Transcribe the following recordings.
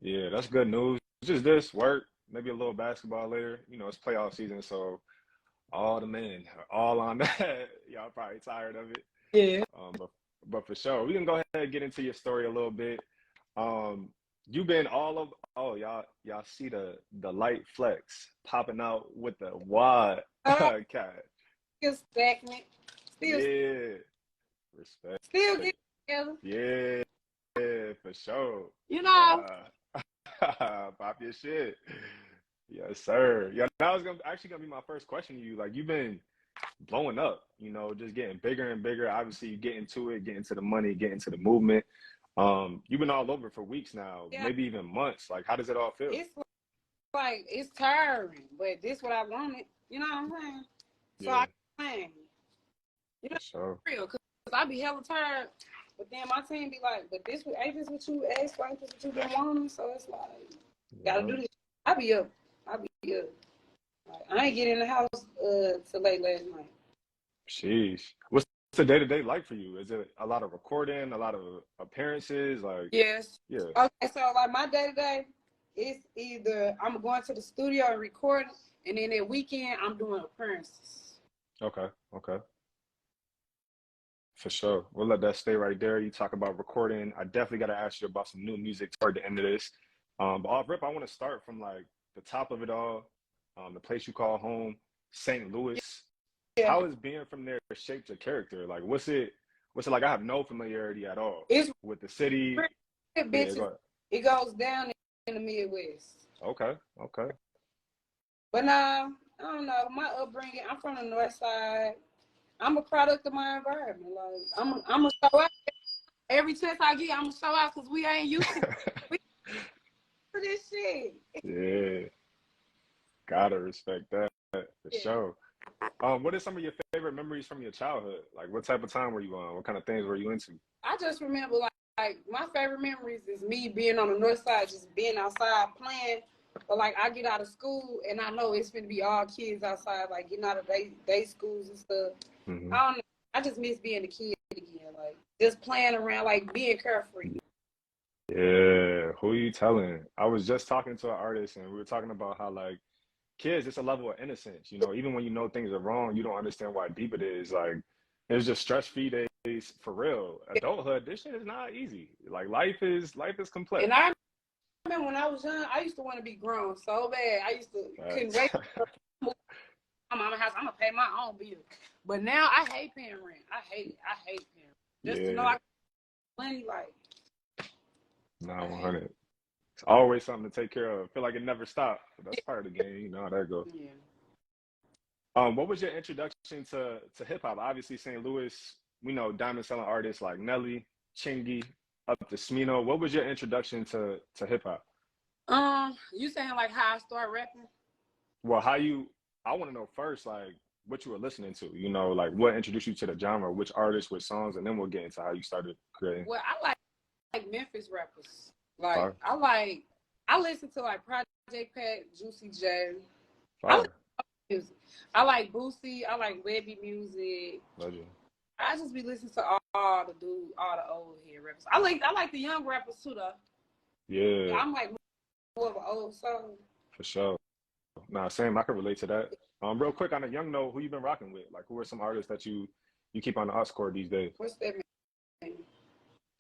Yeah, that's good news. Just this work, maybe a little basketball later. You know, it's playoff season, so all the men are all on that. Y'all probably tired of it. Yeah. But for sure, we can go ahead and get into your story a little bit. Um, you've been all of y'all see the light flex popping out with the wad Uh, cat. Still stagnant. Still, Yeah, respect. still getting together. Yeah, for sure. You know. Pop your shit. Yes, sir. Yeah, that was actually gonna be my first question to you. Like, you've been blowing up, just getting bigger and bigger. Obviously, you get into it, get into the money, get into the movement. You've been all over for weeks now, Yeah. maybe even months. Like, how does it all feel? It's like it's tiring, but this what I wanted. You know what I'm saying? So Yeah, I plan. You know, for sure. real, cause I be hella tired. But then my team be like, but ain't this what you asked for? Ain't this what you been wanting? So it's like, gotta Yeah. do this. I be up. Like, I ain't get in the house till late last night. Sheesh. What's the day-to-day like for you? Is it a lot of recording, a lot of appearances? Like, Yes. yeah. Okay, so like my day to day, it's either I'm going to the studio and recording, and then that weekend I'm doing appearances. Okay, okay. For sure. We'll let that stay right there. You talk about recording. I definitely got to ask you about some new music toward the end of this. But off rip, I want to start from like the top of it all, the place you call home, St. Louis. Yeah. How is being from there shaped your character? Like, what's it like? I have no familiarity at all It's with the city. Yeah, bitches. go ahead. It goes down in the Midwest. Okay, okay. But now, I don't know. My upbringing, I'm from the North Side. I'm a product of my environment. Like I'm a show out every chance I get. I'm a show out because we ain't used to this shit. Yeah, gotta respect that for Yeah. sure. What are some of your favorite memories from your childhood? Like, what type of time were you on? What kind of things were you into? I just remember like my favorite memories is me being on the North Side, just being outside playing. But like I get out of school and I know it's gonna be all kids outside, like getting out of day schools and stuff. Hmm. I don't know. I just miss being a kid again, like just playing around, like being carefree. Yeah, who are you telling? I was just talking to an artist and we were talking about how like kids, it's a level of innocence. Even when you know things are wrong, you don't understand why deep it is. Like it's just stress-free days for real. Adulthood, this shit is not easy. Like life is complex. And I remember when I was young, I used to want to be grown so bad. I used to couldn't Facts. wait to move to my mama's house. I'm gonna pay my own bill. But now I hate paying rent. I hate it. I hate paying rent. Just to know Yeah, I got money, like nah, I hate 100. It's always something to take care of. I feel like it never stops. But that's it. part of the game. You know how that goes. Yeah. What was your introduction to hip hop? Obviously, St. Louis, we know diamond selling artists like Nelly, Chingy, up to Smino. What was your introduction to hip hop? You saying like how I start rapping? Well, I want to know first, like, what you were listening to, like what introduced you to the genre, which artists, which songs, and then we'll get into how you started creating. Well, I like Memphis rappers. Like Fire, I listen to like Project Pat, Juicy J. I listen fire, to music. I like Boosie. I like Webby music. legend. I just be listening to all the old head rappers. I like the young rappers too though. Yeah, Yeah, I'm like more of an old soul. for sure. Nah, same. I can relate to that. Real quick on a young note, who you been rocking with? Like, who are some artists that you keep on the us core these days? What's that mean?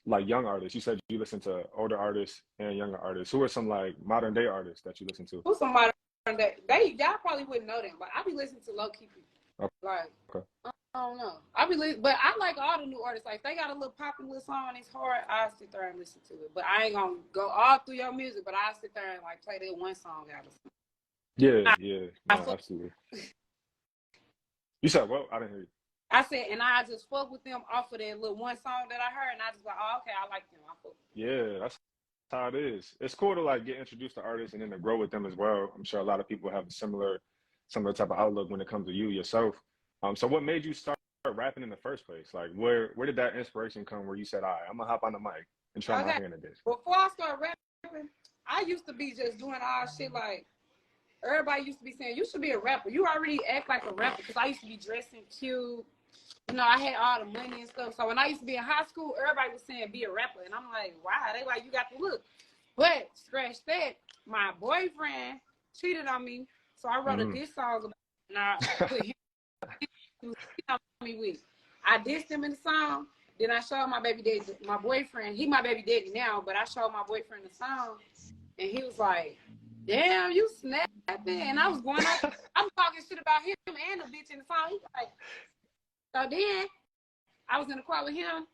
Like young artists. You said you listen to older artists and younger artists. Who are some like modern day artists that you listen to? Who's somebody that y'all probably wouldn't know them, but I be listening to low key people. Okay. Like Okay. I don't know. I be but I like all the new artists. Like if they got a little popping little song, it's hard. I sit there and listen to it. But I ain't gonna go all through your music. But I sit there and like play that one song out of something. Yeah, yeah, I no, fuck, absolutely. You said what? I didn't hear you. I said, and I just fuck with them off of that little one song that I heard, and I just like, oh, okay, I like them. I fuck. Yeah, that's how it is. It's cool to like get introduced to artists and then to grow with them as well. I'm sure a lot of people have a similar type of outlook when it comes to you yourself. So what made you start rapping in the first place? Like where did that inspiration come where you said, all right, I'm gonna hop on the mic and try my Okay, hand at this? before I started rapping, I used to be just doing all shit like. Everybody used to be saying, you should be a rapper. You already act like a rapper. Because I used to be dressing cute. I had all the money and stuff. So when I used to be in high school, everybody was saying, be a rapper. And I'm like, why? They like, you got the look. But scratch that, my boyfriend cheated on me, so I wrote a diss song about it, and I put him on me with. I dissed him in the song. Then I showed my baby daddy, my boyfriend. He my baby daddy now, but I showed my boyfriend the song, and he was like, "Damn, you snapping!" And I was going up. I'm talking shit about him and the bitch in the song. He's like, so then I was in the car with him,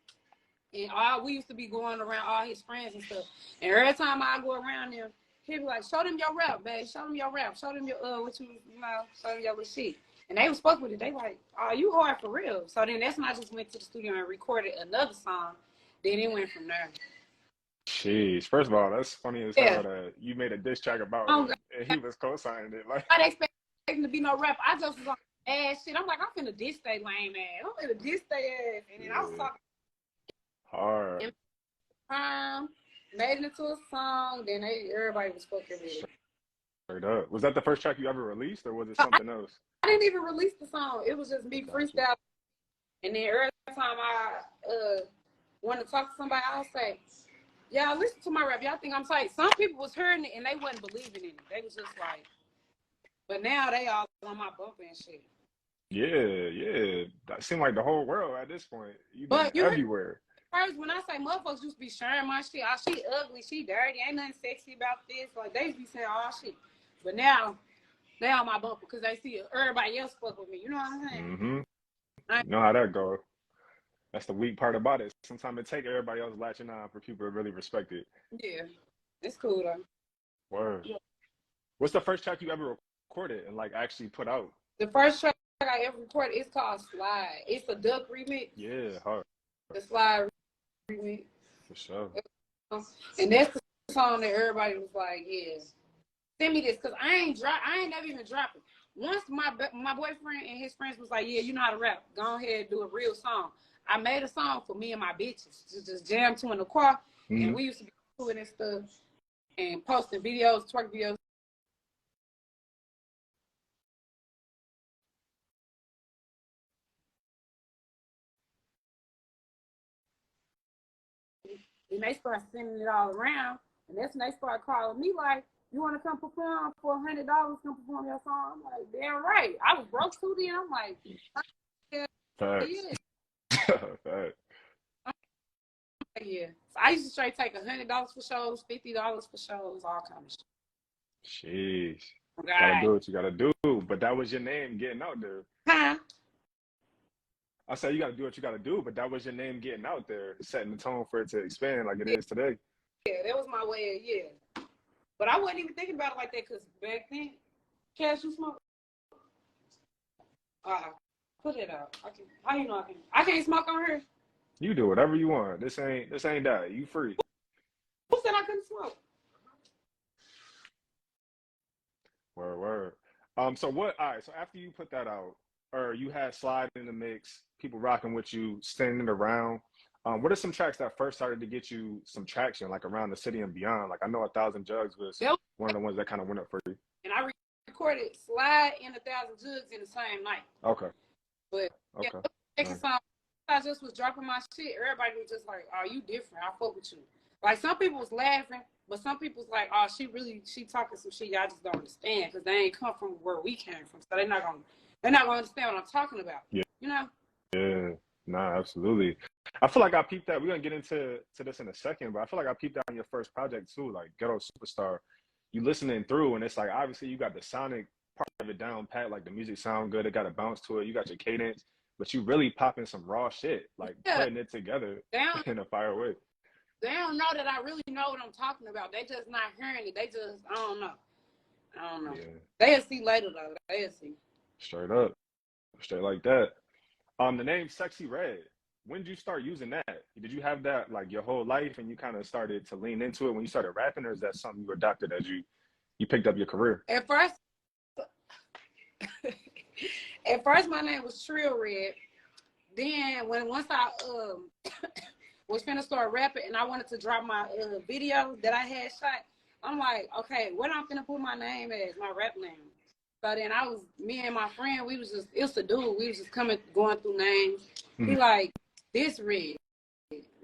and we used to be going around all his friends and stuff. And every time I go around them, he'd be like, "Show them your rap, babe. Show them your rap. Show them your show them your little shit." And they was fuck with it. They like, "Oh, you hard for real." So then that's when I just went to the studio and recorded another song. Then it went from there. Jeez. First of all, that's funny as hell that you made a diss track about it and he was co-signing it. Like, I didn't expect to be no rap. I just was on ass shit. I'm like, I'm finna diss they lame ass. I'm finna diss they ass. And then I was talking hard. Made it into a song. Then everybody was fucking with it. Straight up. Was that the first track you ever released, or was it something else? I didn't even release the song. It was just me freestyle. And then every time I want to talk to somebody, I'll say, "Y'all listen to my rap. Y'all think I'm tight." Some people was hearing it and they wasn't believing in it. They was just like, but now they all on my bumper and shit. Yeah. That seemed like the whole world at this point. You everywhere. First, when I say motherfuckers used to be sharing my shit, "Oh, she ugly, she dirty, ain't nothing sexy about this." Like, they used to be saying all shit. But now, they on my bumper because they see everybody else fuck with me. You know what I'm saying? Mm-hmm. You know how that goes. That's the weak part about it. Sometimes it take everybody else latching on for people to really respect it. Yeah. It's cool, though. Word. Yeah. What's the first track you ever recorded and, like, actually put out? The first track I ever recorded is called Slide. It's a Duck remix. Yeah, hard. The Slide remix. For sure. And that's the song that everybody was like, "Yeah, send me this," because I ain't never even dropped it. Once my boyfriend and his friends was like, "Yeah, you know how to rap. Go ahead and do a real song." I made a song for me and my bitches to just jam to in the car, and we used to be doing this stuff and posting videos, twerk videos. And they started sending it all around, and that's when they started calling me like, "You want to come perform for $100? Come perform your song?" I'm like, "Damn right." I was broke too then. I'm like, "Yeah." Yeah. So I used to straight take $100 for shows, $50 for shows, all kind of shit. Jeez. Gotta do what you gotta do. But that was your name getting out there. Huh? I said you gotta do what you gotta do, but that was your name getting out there, setting the tone for it to expand like it is today. Yeah, that was my way of, But I wasn't even thinking about it like that because back then, Cash, you smoke? Put it out. How you know I can't smoke on here? You do whatever you want. This ain't that. You free. Who said I couldn't smoke? Word. So what? All right. So after you put that out, or you had Slide in the mix, people rocking with you, standing around. What are some tracks that first started to get you some traction, like around the city and beyond? Like I know 1,000 Jugs was one of the ones that kind of went up for you. And I recorded Slide and 1,000 Jugs in the same night. Okay. But second song, I just was dropping my shit. Everybody was just like, "Oh, you different. I fuck with you." Like some people was laughing, but some people was like, "Oh, she talking some shit y'all just don't understand because they ain't come from where we came from, so they're not gonna understand what I'm talking about." Yeah. You know? Yeah. Nah, absolutely. I feel like I peeped that. We're gonna get into this in a second, but I feel like I peeped that on your first project too, like Ghetto Superstar. You listening through, and it's like obviously you got the sonic part of it down pat, like the music sound good, it got a bounce to it, you got your cadence, but you really popping some raw shit, like putting it together in a fire way. They don't know that I really know what I'm talking about. They just not hearing it. They just I don't know. Yeah. They'll see later though. They'll see. Straight up. Straight like that. The name Sexyy Red, when did you start using that? Did you have that like your whole life and you kind of started to lean into it when you started rapping, or is that something you adopted as you picked up your career? At first my name was Trill Red. Then once I was finna start rapping and I wanted to drop my video that I had shot, I'm like, okay, what I'm finna put my name as, my rap name. So then me and my friend, it was a dude, we was just going through names. He like, this Red,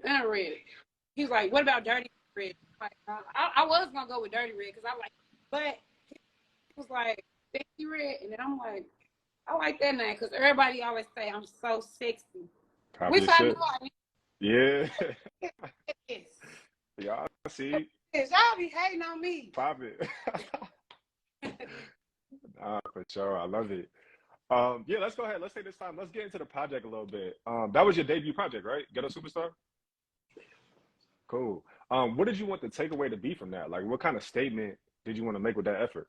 and Red. He was like, what about Dirty Red? like, I was gonna go with Dirty Red because I like, but it was like Sexy Red, and then I'm like, I like that name because everybody always say I'm so sexy, Pop which your I know shit. I Yeah. is. Y'all see. Y'all be hating on me. Pop it. Nah, for sure. I love it. Yeah, let's go ahead. Let's take this time. Let's get into the project a little bit. That was your debut project, right? Ghetto Superstar? Cool. What did you want the takeaway to be from that? Like, what kind of statement did you want to make with that effort?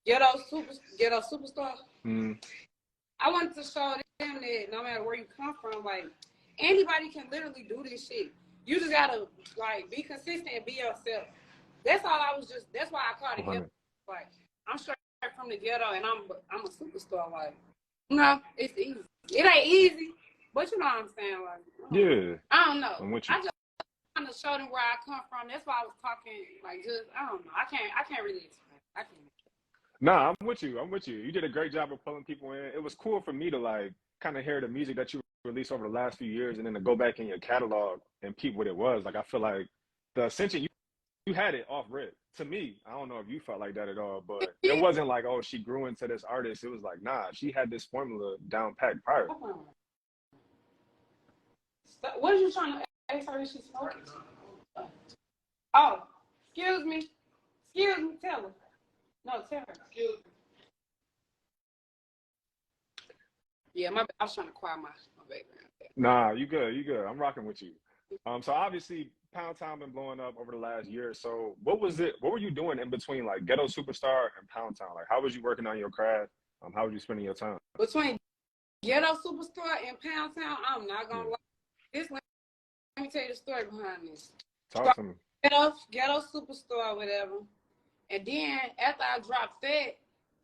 Ghetto Superstar. Mm, I wanted to show them that no matter where you come from, like anybody can literally do this shit. You just gotta like be consistent and be yourself. That's all I was just. That's why I called it ghetto. 200. Like I'm straight from the ghetto and I'm a superstar. Like it's easy. It ain't easy, but you know what I'm saying. Like Yeah, I don't know. I'm with you. I just want to show them where I come from. That's why I was talking like just I don't know. I can't really explain. I can't. Nah, I'm with you. I'm with you. You did a great job of pulling people in. It was cool for me to like kind of hear the music that you released over the last few years and then to go back in your catalog and peep what it was. Like I feel like the Ascension you had it off rip. To me, I don't know if you felt like that at all, but it wasn't like, oh, she grew into this artist. It was like, nah, she had this formula down packed prior. What are you trying to ask her? Is she smoking? Oh, excuse me. Excuse me. Tell her. No, tell her. Excuse me. Yeah, I was trying to quiet my background. Nah, you good, you good. I'm rocking with you. So obviously Pound Town been blowing up over the last year. So what was it? What were you doing in between like Ghetto Superstar and Pound Town? Like how was you working on your craft? How was you spending your time? Between Ghetto Superstar and Pound Town, I'm not gonna lie. Let me tell you the story behind this. Talk to me. Ghetto Superstar, whatever. And then after I dropped that,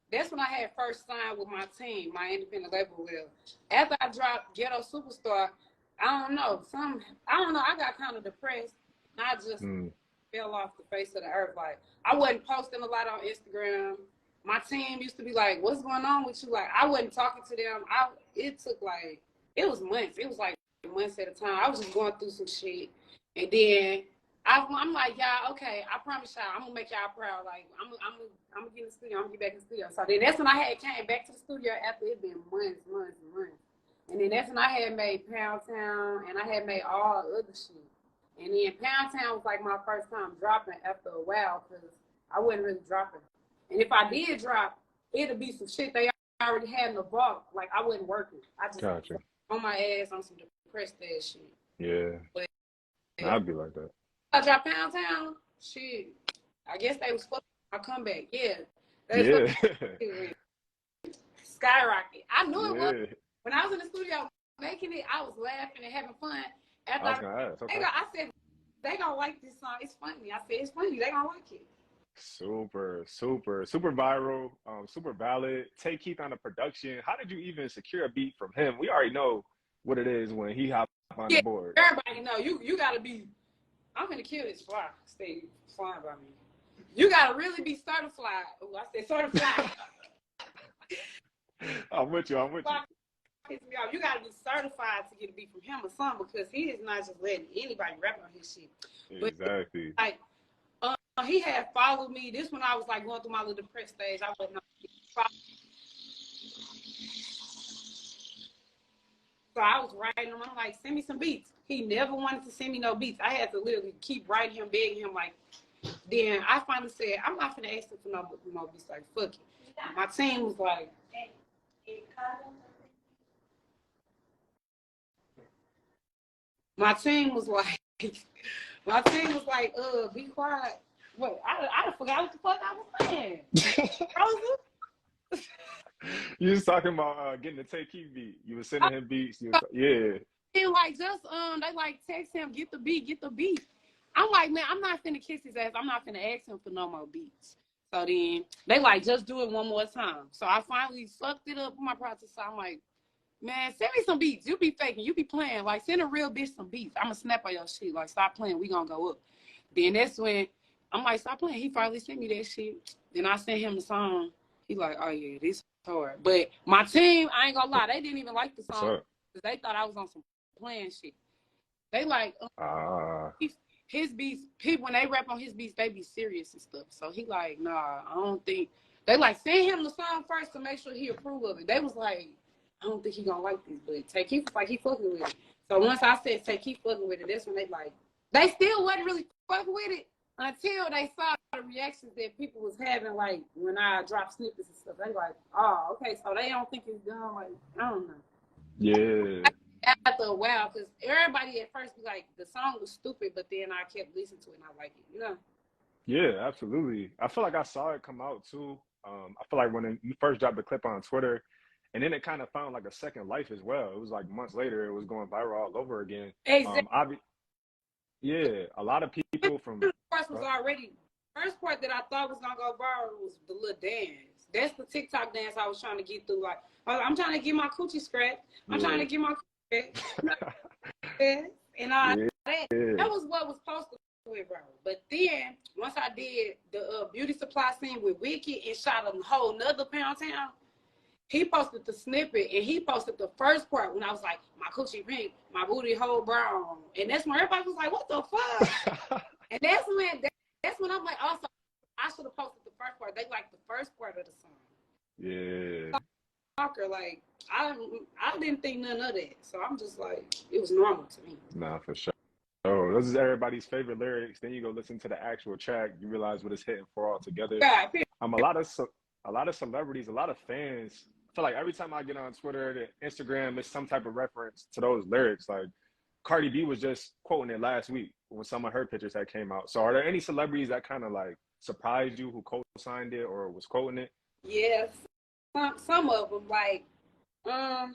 that's when I had first signed with my team, my independent label with. After I dropped Ghetto Superstar, I don't know, I got kind of depressed. And I just fell off the face of the earth. Like I wasn't posting a lot on Instagram. My team used to be like, "What's going on with you?" Like I wasn't talking to them. It took like it was months. It was like months at a time. I was just going through some shit, and then I'm like, y'all, okay, I promise y'all, I'm gonna make y'all proud. Like I'm gonna get in the studio. I'm gonna get back in the studio. So then that's when I had came back to the studio after it been months. And then that's when I had made Pound Town and I had made all the other shit. And then Pound Town was like my first time dropping after a while because I wasn't really dropping. And if I did drop, it'd be some shit they already had in the vault. Like I wasn't working. I just Gotcha. on my ass on some depressed ass shit. Yeah. But I'd be like that. I dropped Pound Town, shit. I guess they was fucking my comeback. Yeah. They was Yeah. fucking skyrocket. I knew it was. Yeah. When I was in the studio making it, I was laughing and having fun. I was gonna ask. Okay. I said, they gonna like this song. It's funny. I said, it's funny. They gonna like it. Super viral, super valid. Take Keith on the production. How did you even secure a beat from him? We already know what it is when he hops on the board. Everybody know you gotta be. I'm gonna kill this fly. Stay flying by me. You gotta really be certified. Oh, I said certified. I'm with you. You gotta be certified to get a beat from him or something because he is not just letting anybody rap on his shit. Exactly. But, like, he had followed me. This when I was like going through my little depressed stage. I wasn't. So I was writing him. I'm like, send me some beats. He never wanted to send me no beats. I had to literally keep writing him, begging him. Like, then I finally said, I'm not gonna ask him for no beats. Like, fuck it. My team was like, be quiet. Wait, I forgot what the fuck I was saying. You was talking about getting the Take Keith beat. You were sending him beats. Yeah. And like just they like text him, get the beat. I'm like, man, I'm not finna kiss his ass. I'm not finna ask him for no more beats. So then they like just do it one more time. So I finally fucked it up with my process. So I'm like, man, send me some beats. You be faking, you be playing. Like send a real bitch some beats. I'ma snap on your shit. Like stop playing, we gonna go up. Then that's when I'm like, stop playing. He finally sent me that shit. Then I sent him the song. He like, oh yeah, this is hard. But my team, I ain't gonna lie, they didn't even like the song because they thought I was on some playing shit. They like Ah, his beats. People when they rap on his beats, they be serious and stuff. So he like, nah, I don't think they like send him the song first to make sure he approve of it. They was like, I don't think he gonna like this, but Take Keith was like he fucking with it. So once I said Take Keith fucking with it, that's when they like they still wasn't really fucking with it until they saw the reactions that people was having like when I dropped snippets and stuff. They like, oh, okay, so they don't think it's done. Like I don't know. yeah. After a while, because everybody at first be like, the song was stupid, but then I kept listening to it and I like it, you know? Yeah, absolutely. I feel like I saw it come out too. I feel like when you first dropped the clip on Twitter, and then it kind of found like a second life as well. It was like months later, it was going viral all over again. Exactly. Yeah, a lot of people from. First was already, first part that I thought was gonna go viral was the little dance. That's the TikTok dance I was trying to get through. Like, I'm trying to get my coochie scratched. I'm trying to get my coochie scratched. And all Yeah, that. yeah, That was what was supposed to be viral. But then once I did the beauty supply scene with Wicked and shot a whole nother Pound Town, he posted the snippet and he posted the first part when I was like, my coochie pink, my booty hole brown. And that's when everybody was like, what the fuck? And that's when I'm like, also, I should have posted the first part. They like the first part of the song. yeah. Like, I didn't think none of that. So I'm just like, it was normal to me. Nah, for sure. Oh, this is everybody's favorite lyrics. Then you go listen to the actual track, you realize what it's hitting for all together. God, A lot of celebrities, a lot of fans. I feel like every time I get on Twitter, the Instagram, it's some type of reference to those lyrics. Like Cardi B was just quoting it last week when some of her pictures that came out. So are there any celebrities that kind of like surprised you who co-signed it or was quoting it? yes. Some of them, like, I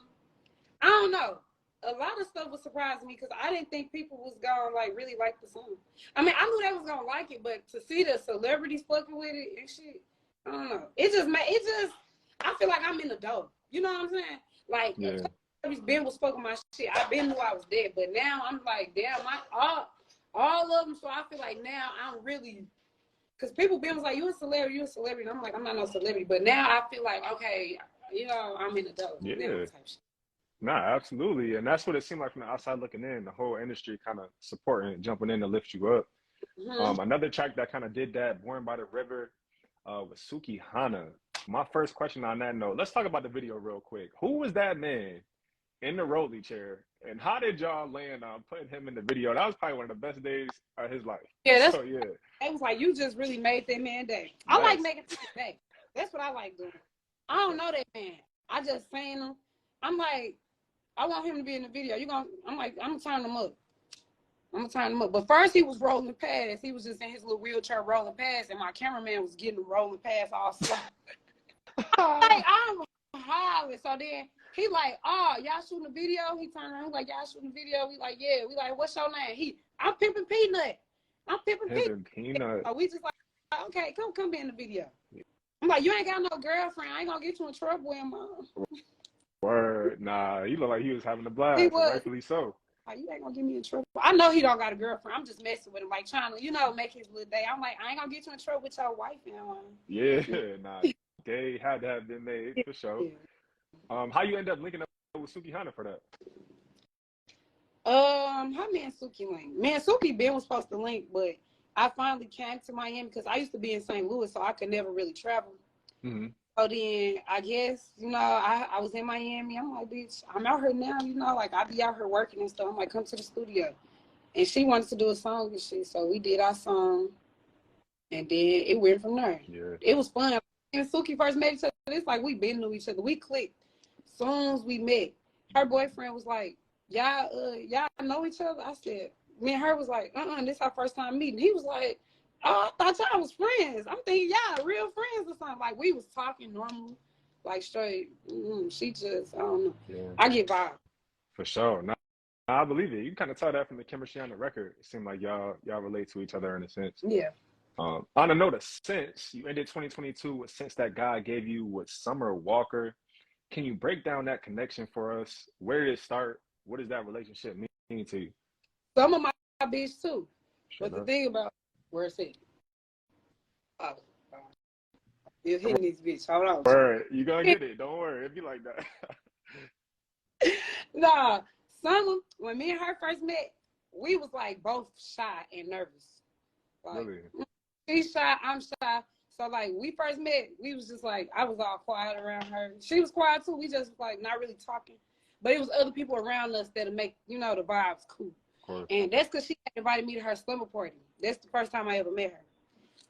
don't know. A lot of stuff was surprising me because I didn't think people was gonna like really like the song. I mean, I knew they was gonna like it, but to see the celebrities fucking with it and shit, I don't know. I feel like I'm in the dough. You know what I'm saying? Like, Yeah. Ben was fucking my shit. I been knew I was dead, but now I'm like, damn, all of them. So I feel like now I'm really, because people been was like, you a celebrity, you a celebrity. And I'm like, I'm not no celebrity, but now I feel like, okay, you know, I'm in the dough. Yeah. Now type shit. Nah, absolutely. And that's what it seemed like from the outside looking in, the whole industry kind of supporting, jumping in to lift you up. Mm-hmm. Another track that kind of did that, Born by the River, with Suki Hana. My first question on that note, let's talk about the video real quick. Who was that man in the rolly chair? And how did y'all land on putting him in the video? That was probably one of the best days of his life. Yeah, So, yeah. It was like, you just really made that man day. Yes. I like making people's day. That's what I like doing. I don't know that man. I just seen him. I'm like, I want him to be in the video. I'm gonna turn him up. But first he was rolling past. He was just in his little wheelchair rolling past, and my cameraman was getting him rolling past all slow. Like, I'm hollering. So then he like, oh, y'all shooting a video? He turned around, he like, y'all shooting a video? We like, yeah. We like, what's your name? I'm Pimpin' Peanut. I'm Pimpin' Peanut. Oh, we just like, okay, come be in the video. I'm like, you ain't got no girlfriend. I ain't gonna get you in trouble with him. Word. Nah, he looked like he was having a blast. He was. Rightfully so. Like, you ain't gonna get me in trouble. I know he don't got a girlfriend. I'm just messing with him, like trying to, you know, make his little day. I'm like, I ain't gonna get you in trouble with your wife now. Yeah, nah. They had to have been made for sure. Yeah. How you end up linking up with Suki Hana for that? How me and Suki linked? Me and Suki Ben was supposed to link, but I finally came to Miami because I used to be in St. Louis, so I could never really travel. Mm-hmm. So then I guess, you know, I was in Miami. I'm like, bitch, I'm out here now, you know, like I be out here working and stuff. I'm like, come to the studio. And she wanted to do a song and shit. So we did our song. And then it went from there. Yeah. It was fun. And Suki first met each other. It's like we been to each other. We clicked. As soon as we met, her boyfriend was like, y'all know each other? I said, me and her was like, this our first time meeting. He was like, oh, I thought y'all was friends. I'm thinking y'all real friends or something. Like we was talking normal, like straight. She just, I don't know. Yeah. I get vibe. For sure. No, I believe it. You kind of tell that from the chemistry on the record. It seemed like y'all relate to each other in a sense. Yeah. On a note of Sense, you ended 2022 with Sense That God Gave You with Summer Walker. Can you break down that connection for us? Where did it start? What does that relationship mean to you? Some of my bitch too. Sure but the thing about where's it? You're hitting this bitch. Hold on. Word. You gonna get it. Don't worry. It'd be like that. Nah. Summer, when me and her first met, we was like both shy and nervous. Like Really? she's shy, I'm shy. So like we first met, we was just like I was all quiet around her. She was quiet too. We just like not really talking. But it was other people around us that'll make, the vibes cool. Of course. And that's because she had invited me to her slumber party. That's the first time I ever met her.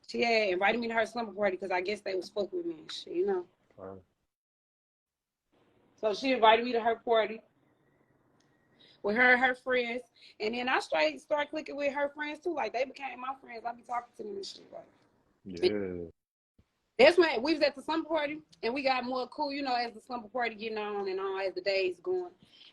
She had invited me to her slumber party because I guess they was fucking with me and shit. So she invited me to her party with her and her friends. And then I straight started clicking with her friends too. Like they became my friends. I be talking to them and shit. Like, yeah. That's when we was at the slumber party and we got more cool, as the slumber party getting on and on as the days going.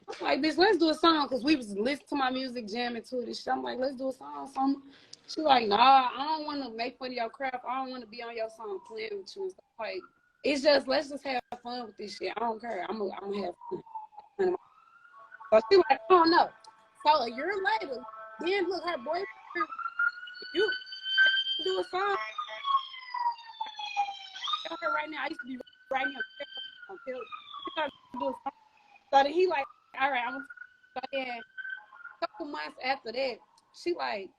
I'm like, bitch, let's do a song because we was listening to my music, jamming to it and shit. I'm like, let's do a song. She like, nah, I don't want to make fun of your craft. I don't want to be on your song playing with you and stuff. Like, it's just, let's just have fun with this shit. I don't care. I'm gonna have fun. So she like, I don't know. So a year later, then look, her boyfriend, you do a song. Her right now, I used to be writing him. So then he like, all right, so then a couple months after that, she like,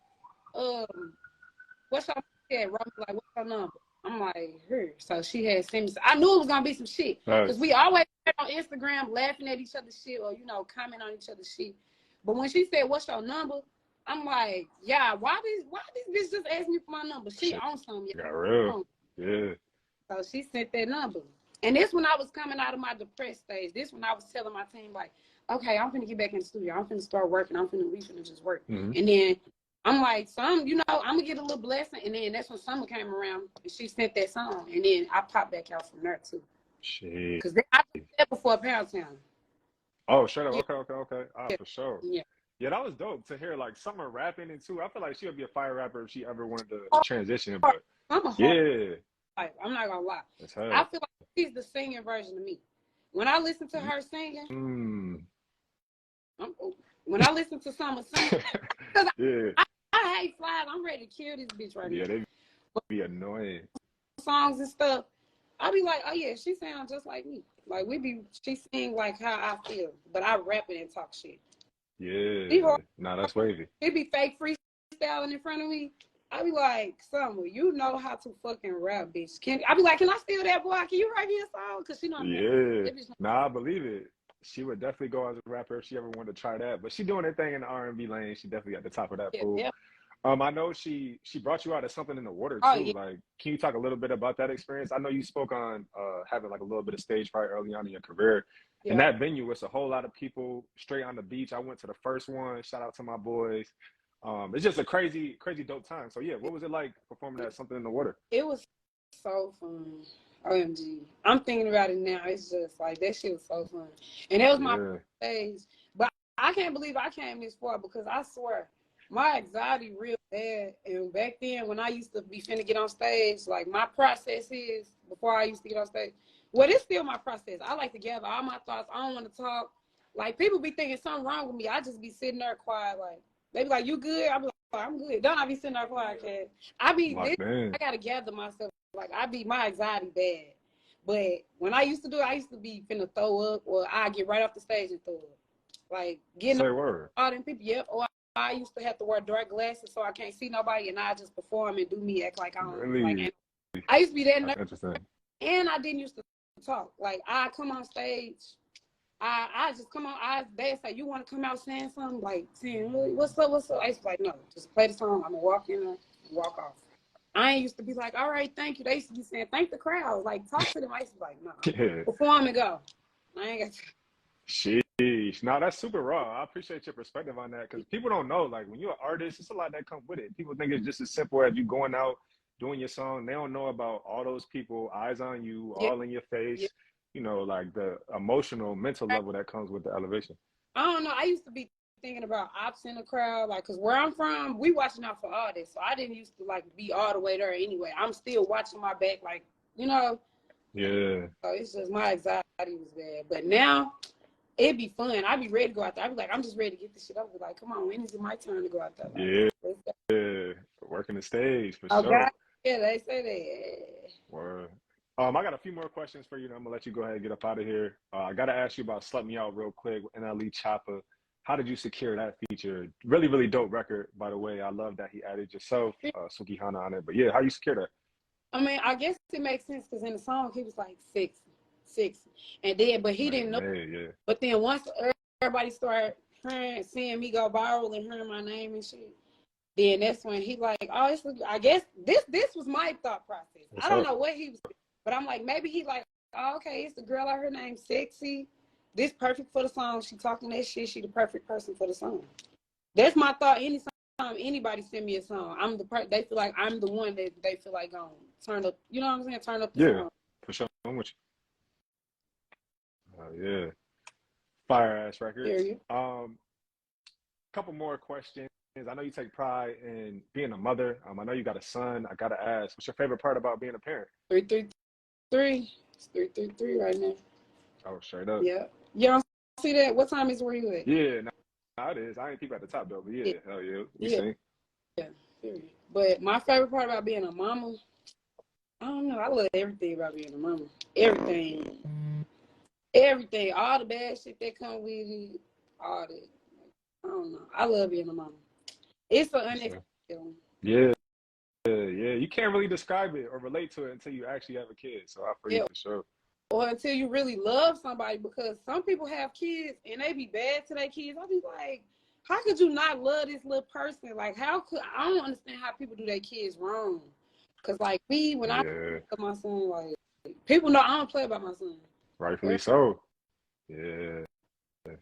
what's your number? Like, what's your number? I'm like, her. So she had sent me. I knew it was gonna be some shit because we always on Instagram laughing at each other's shit or comment on each other's shit. But when she said, "What's your number?" I'm like, yeah, why this bitch just asked me for my number? She on something. Got real. Yeah. So she sent that number. And this when I was coming out of my depressed stage. This when I was telling my team, like, okay, I'm finna get back in the studio. I'm finna start working. We finna just work. Mm-hmm. And then I'm like, I'm gonna get a little blessing. And then that's when summer came around and she sent that song. And then I popped back out from there too. Shit. Because I did that before Pound Town. Oh, straight up. Yeah. Okay. Yeah. For sure. Yeah. Yeah, that was dope to hear like Summer rapping and too. I feel like she would be a fire rapper if she ever wanted to transition. But I'm a yeah, I'm not gonna lie. I feel like she's the singing version of me. When I listen to her singing, when I listen to Summer singing, because yeah, I hate flies. I'm ready to kill this bitch right now. Yeah, they be annoying. Songs and stuff. I be like, oh yeah, she sounds just like me. Like she sing like how I feel, but I rap it and talk shit. Yeah, nah, that's wavy. It be fake freestyling in front of me. I be like, Summer, you know how to fucking rap, bitch. I be like, can I steal that boy? Can you write me a song? Because she know. Yeah, nah, I believe it. She would definitely go as a rapper if she ever wanted to try that. But she doing her thing in the R&B lane. She definitely at the top of that pool. Yeah. I know she brought you out of something in the water too. Oh, yeah. Like, can you talk a little bit about that experience? I know you spoke on having like a little bit of stage fright early on in your career. Yeah. And that venue, it's a whole lot of people straight on the beach. I went to the first one. Shout out to my boys. It's just a crazy dope time. So yeah, what was it like performing at something in the water? It was so fun. OMG. I'm thinking about it now. It's just like that shit was so fun. And that was my stage. But I can't believe I came this far because I swear my anxiety real bad. And back then when I used to be finna get on stage, like my process is before I used to get on stage. Well, it's still my process. I like to gather all my thoughts. I don't want to talk. Like people be thinking something wrong with me. I just be sitting there quiet like they be like, you good? I be like, oh, I'm good. Don't I be sitting there quiet, kid? I gotta gather myself. Like my anxiety bad. But when I used to do it, I used to be finna throw up or I get right off the stage and throw up. Like getting all them people, yep. Or I used to have to wear dark glasses so I can't see nobody and I just perform and do me, act like I don't like I used to be that nervous. And I didn't used to talk. Like I come on stage. I just come on. They say, you want to come out saying something? Like, saying, what's up? I used to be like, no, just play the song. I'm going to walk in and walk off. I ain't used to be like, all right, thank you. They used to be saying, thank the crowd. Like, talk to them. I used to be like, no, perform and go. I ain't got to. Sheesh. No, that's super raw. I appreciate your perspective on that because people don't know, like, when you're an artist, it's a lot that comes with it. People think it's just as simple as you going out, doing your song. They don't know about all those people, eyes on you, all in your face. You know, like the emotional, mental level that comes with the elevation. I don't know. I used to be thinking about ops in the crowd, like, because where I'm from, we watching out for all this. So I didn't used to, like, be all the way there anyway. I'm still watching my back, like, you know. Yeah. So it's just my anxiety was bad. But now, it'd be fun. I'd be ready to go out there. I'd be like, I'm just ready to get this shit over. Like, come on, when is it my turn to go out there? Like, yeah. Working the stage, for sure. God. Yeah, they say that. Word. I got a few more questions for you. I'm gonna let you go ahead and get up out of here. I gotta ask you about "Slut Me Out" real quick. NLE Chopper. how did you secure that feature? Really, really dope record, by the way. I love that he added yourself, Suki Hana on it. But yeah, how you secure that? I mean, I guess it makes sense because in the song he was like sexy, sexy, and then but he didn't know. Yeah. But then once everybody started hearing, seeing me go viral and hearing my name and shit, then that's when he like, oh, it's, I guess this was my thought process. What's I don't up? know what he was, but I'm like, maybe he like, oh, okay, it's the girl out here named Sexy. This perfect for the song. She talking that shit. She the perfect person for the song. That's my thought. Anytime anybody send me a song, I'm the they feel like I'm the one that they feel like going turn up. You know what I'm saying? Turn up the Yeah, song. for sure. I'm with you. Yeah. Fire ass record. Period. Couple more questions. I know you take pride in being a mother. I know you got a son. I gotta ask, what's your favorite part about being a parent? 333. It's 333 right now. Oh, straight up. Yeah. You don't see that? What time is where you at? Yeah, no, it is. I ain't peep at the top though, but yeah, hell yeah, we sing. Yeah. Period. But my favorite part about being a mama, I don't know. I love everything about being a mama. Everything. Everything. All the bad shit that come with it. All that. I don't know. I love being a mama. It's an unexpected feeling. Yeah. You can't really describe it or relate to it until you actually have a kid. So I feel you for sure. Or until you really love somebody, because some people have kids and they be bad to their kids. I be like, how could you not love this little person? Like, how could I don't understand how people do their kids wrong. Cause like me, when I play with my son, like people know I don't play about my son. Rightfully so. Yeah.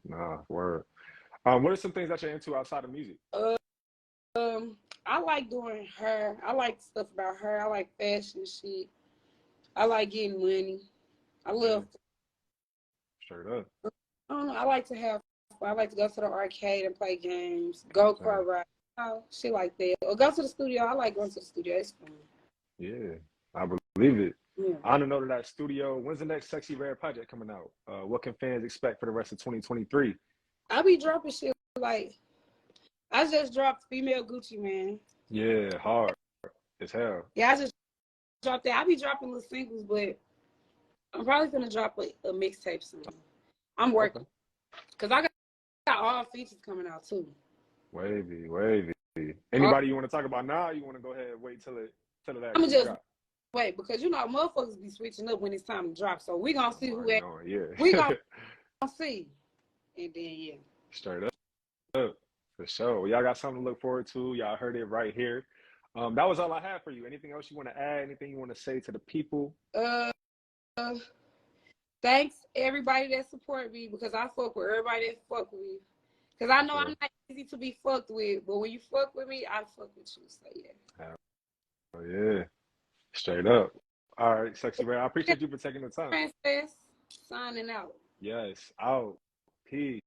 Nah, word. What are some things that you're into outside of music? I like doing hair. I like stuff about her. I like fashion shit. I like getting money. I love. Straight up. I don't know. I like to go to the arcade and play games. Go car ride. Shit like that. Or go to the studio. I like going to the studio. It's fun. Yeah, I believe it. Yeah. On the note of that studio, when's the next Sexyy Rare project coming out? What can fans expect for the rest of 2023? I be dropping shit like I just dropped Female Gucci, man. Yeah, hard as hell. Yeah, I just dropped that. I be dropping little singles, but I'm probably gonna drop a mixtape soon. I'm working because I got all features coming out too. Wavy. Anybody you want to talk about now? You want to go ahead and wait till that I'm just drop? wait because you know motherfuckers be switching up when it's time to drop. So we gonna see who that. Yeah. We gonna see, and then Straight up for sure. Y'all got something to look forward to. Y'all heard it right here. That was all I had for you. Anything else you want to add? Anything you want to say to the people? Thanks everybody that support me because I fuck with everybody that fuck with me. Because I know I'm not easy to be fucked with, but when you fuck with me, I fuck with you. So yeah. Oh yeah. Straight up. All right, Sexyy Rare. I appreciate you for taking the time. Princess signing out. Yes. Out. Peace.